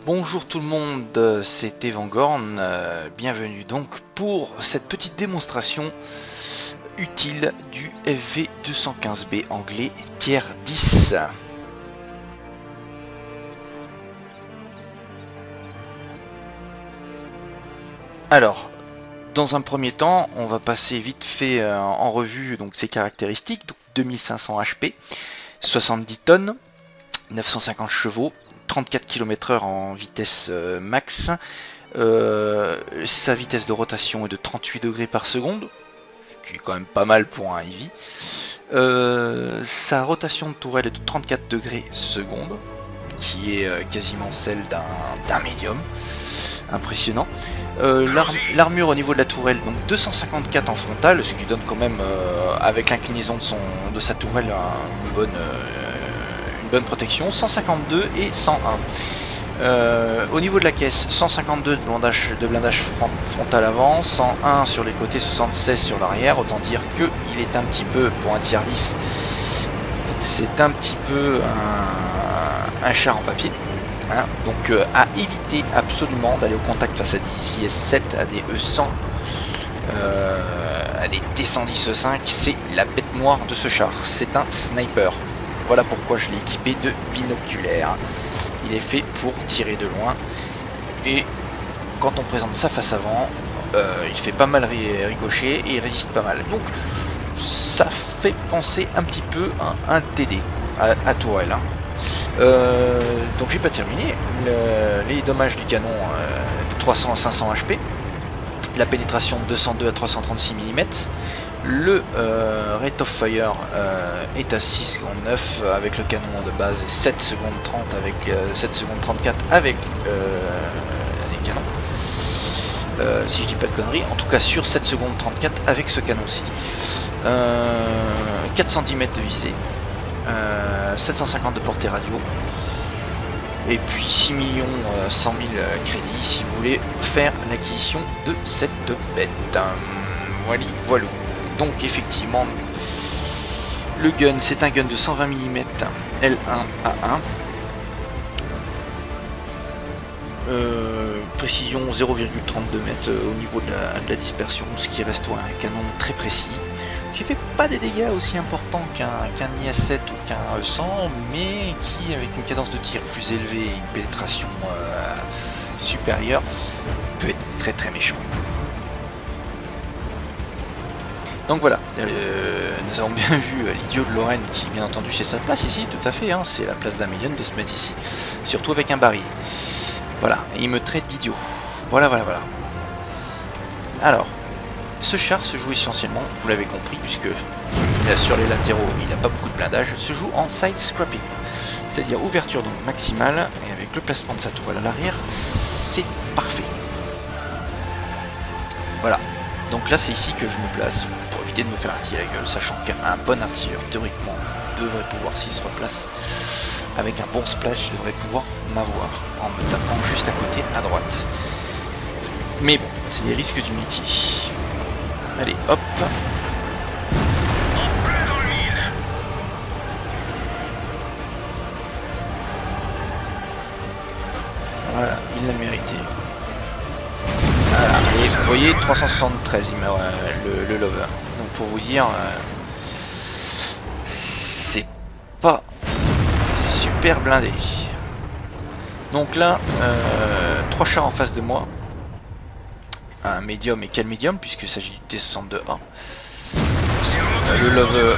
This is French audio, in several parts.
Bonjour tout le monde, c'est Evangorn, bienvenue donc pour cette petite démonstration utile du FV215B anglais tier 10. Alors, dans un premier temps, on va passer vite fait en revue donc ses caractéristiques. Donc 2500 HP, 70 tonnes, 950 chevaux, 34 km/h en vitesse max. Sa vitesse de rotation est de 38 degrés par seconde, ce qui est quand même pas mal pour un Heavy. Sa rotation de tourelle est de 34 degrés seconde, qui est quasiment celle d'un médium. Impressionnant. L'armure au niveau de la tourelle, donc 254 en frontal, ce qui donne quand même, avec l'inclinaison de sa tourelle, une bonne protection. 152 et 101. Au niveau de la caisse, 152 de blindage frontal avant, 101 sur les côtés, 76 sur l'arrière. Autant dire que il est un petit peu, pour un tier 10, c'est un petit peu un char en papier. Hein, donc à éviter absolument d'aller au contact face à des IS-7, à des E100, à des T110E5, c'est la bête noire de ce char, c'est un sniper. Voilà pourquoi je l'ai équipé de binoculaire. Il est fait pour tirer de loin, et quand on présente sa face avant, il fait pas mal ricocher et il résiste pas mal. Donc ça fait penser un petit peu à un TD à tourelle. Hein. Donc j'ai pas terminé. Les dommages du canon de 300 à 500 HP, la pénétration de 202 à 336 mm, le rate of fire est à 6 secondes 9 avec le canon de base et 7 secondes 30 avec 7 secondes 34 avec les canons. Si je dis pas de conneries, en tout cas sur 7 secondes 34 avec ce canon-ci. 410 mètres de visée. 750 de portée radio, et puis 6 100 000 crédits si vous voulez faire l'acquisition de cette bête. Voilà. Donc effectivement, le gun, c'est un gun de 120 mm L1A1, précision 0,32 mètres au niveau de la dispersion, ce qui reste un canon très précis, qui fait pas des dégâts aussi importants qu'un IS-7 ou qu'un E100, mais qui, avec une cadence de tir plus élevée et une pénétration supérieure, peut être très méchant. Donc voilà, nous avons bien vu l'idiot de Lorraine qui, bien entendu, c'est sa place ici, tout à fait, hein, c'est la place d'un million de se mettre ici, surtout avec un baril. Voilà, il me traite d'idiot. Voilà. Alors, ce char se joue essentiellement, vous l'avez compris, puisque il a sur les latéraux, il n'a pas beaucoup de blindage, se joue en side scrapping, c'est-à-dire ouverture donc maximale, et avec le placement de sa tourelle à l'arrière, c'est parfait. Voilà, donc là c'est ici que je me place, pour éviter de me faire artiller la gueule, sachant qu'un bon artilleur, théoriquement, devrait pouvoir, s'il se replace, avec un bon splash, il devrait pouvoir m'avoir, en me tapant juste à côté, à droite. Mais bon, c'est les risques du métier. Allez, hop. En plein dans le mille. Voilà, il l'a mérité. Voilà, et vous voyez, 373, il meurt le lover. Donc pour vous dire, c'est pas super blindé. Donc là, 3 chars en face de moi. Un médium, et quel médium, puisqu'il s'agit du T62A. Le lover,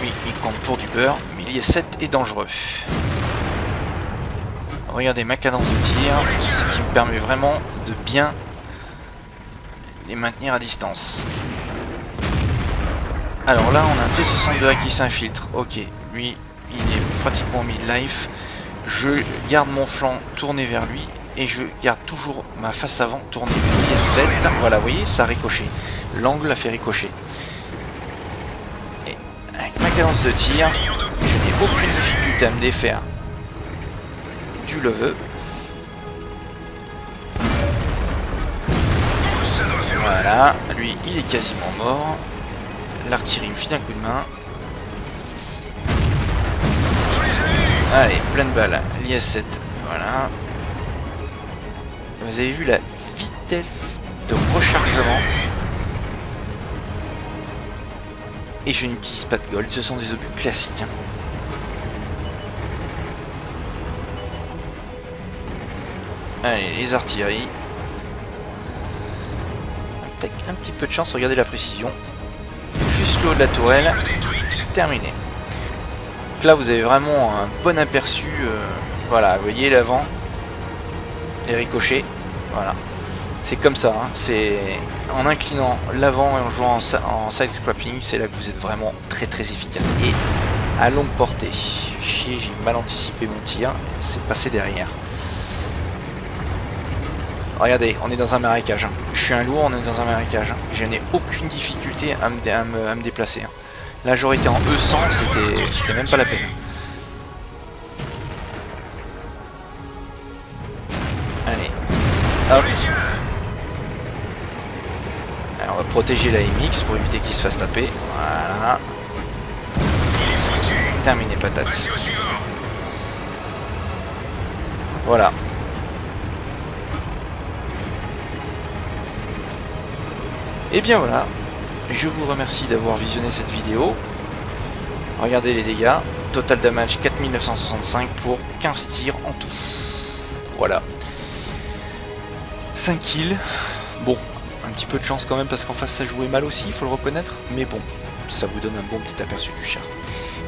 lui, il compte pour du beurre, mais l'IS-7 est dangereux. Regardez ma cadence de tir, ce qui me permet vraiment de bien les maintenir à distance. Alors là, on a un T62A qui s'infiltre. Ok, lui, il est pratiquement mid-life. Je garde mon flanc tourné vers lui. Et je garde toujours ma face avant tournée vers l'IS-7. Voilà, vous voyez, ça ricochet. L'angle a fait ricocher. Et avec ma cadence de tir, je n'ai aucune difficulté à me défaire du lover. Voilà, lui, il est quasiment mort. L'artillerie me file un coup de main. Allez, pleine balle. L'IS-7, voilà. Vous avez vu la vitesse de rechargement. Et je n'utilise pas de gold, ce sont des obus classiques. Hein. Allez, les artilleries. Un petit peu de chance, regardez la précision. Juste le haut de la tourelle. Terminé. Donc là vous avez vraiment un bon aperçu. Voilà, vous voyez l'avant. Les ricochets. Voilà. C'est comme ça, hein. C'est en inclinant l'avant et en jouant en side scrapping, c'est là que vous êtes vraiment très efficace. Et à longue portée. Chier, j'ai mal anticipé mon tir, c'est passé derrière. Regardez, on est dans un marécage. Je suis un lourd, on est dans un marécage. Je n'ai aucune difficulté à me déplacer. Là j'aurais été en E100, c'était même pas la peine. Allez. Hop. Alors on va protéger la MX pour éviter qu'il se fasse taper. Voilà. Terminé patate. Voilà. Et bien voilà. Je vous remercie d'avoir visionné cette vidéo. Regardez les dégâts. Total damage 4965 pour 15 tirs en tout. Voilà. 5 kills. Bon. Un petit peu de chance quand même parce qu'en face ça jouait mal aussi, il faut le reconnaître, mais bon, ça vous donne un bon petit aperçu du char.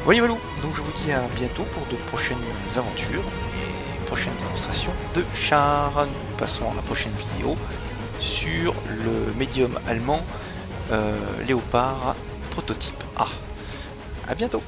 Voilà, donc je vous dis à bientôt pour de prochaines aventures et prochaines démonstrations de chars. Nous passons à la prochaine vidéo sur le médium allemand Léopard prototype A. À bientôt.